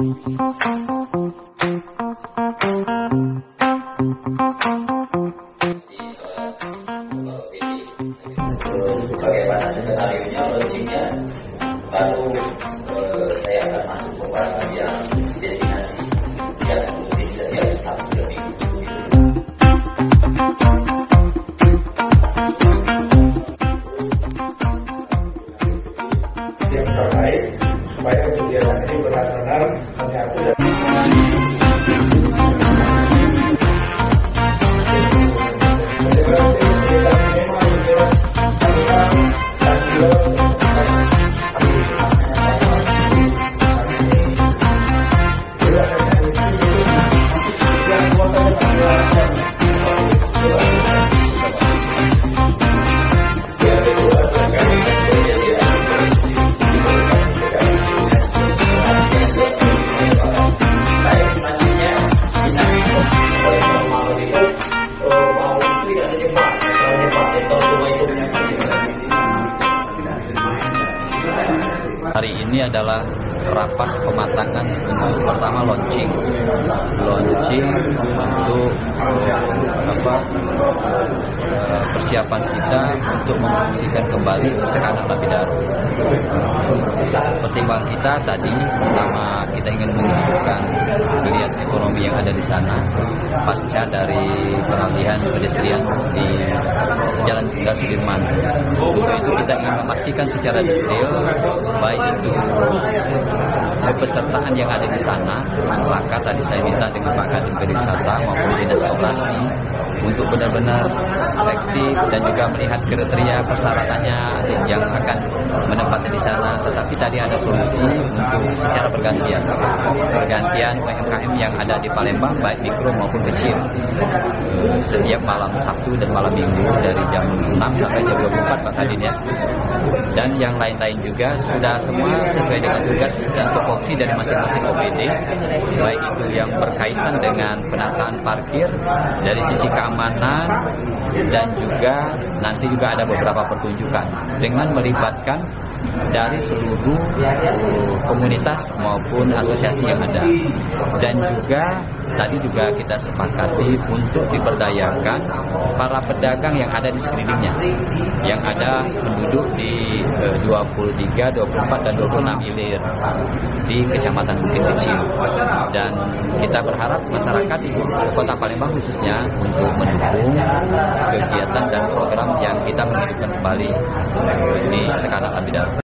Bagaimana skenario-nya, launching-nya, baru saya akan masuk ke pasar yang destinasi yang bisa yang Sabtu dan Minggu. Yang terbaik supaya kegiatan ini benar-benar menyatu. Hari ini adalah rapat pematangan untuk pertama launching untuk persiapan kita untuk memfungsikan kembali Sekanak Lapidaru. Pertimbangan kita tadi pertama kita ingin menghidupkan geliat ekonomi yang ada di sana pasca dari pengalihan pedestrian di Jalan Jenderal Sudirman. Untuk itu kita ingin memastikan secara detail baik itu kepesertaan yang ada di sana, maka tadi saya minta dengan Pak Kadin Pariwisata maupun Dinas Koperasi untuk benar-benar selektif dan juga melihat kriteria persyaratannya yang akan menempati di sana. Tetapi tadi ada solusi untuk secara bergantian UMKM yang ada di Palembang baik mikro maupun kecil setiap malam Sabtu dan malam Minggu dari jam 6 sampai jam 24 Pak Kadin ya. Dan yang lain-lain juga sudah semua sesuai dengan tugas dan tupoksi dari masing-masing OPD, baik itu yang berkaitan dengan penataan parkir dari sisi keamanan dan juga nanti juga ada beberapa pertunjukan dengan melibatkan dari seluruh komunitas maupun asosiasi yang ada. Dan juga tadi juga kita sepakati untuk diberdayakan para pedagang yang ada di sekelilingnya, yang ada penduduk di 23, 24, dan 26 ilir di Kecamatan Bukit Kecil. Dan kita berharap masyarakat di Kota Palembang khususnya untuk mendukung kegiatan dan program yang kita menghidupkan kembali di Sekanak Lapidaru.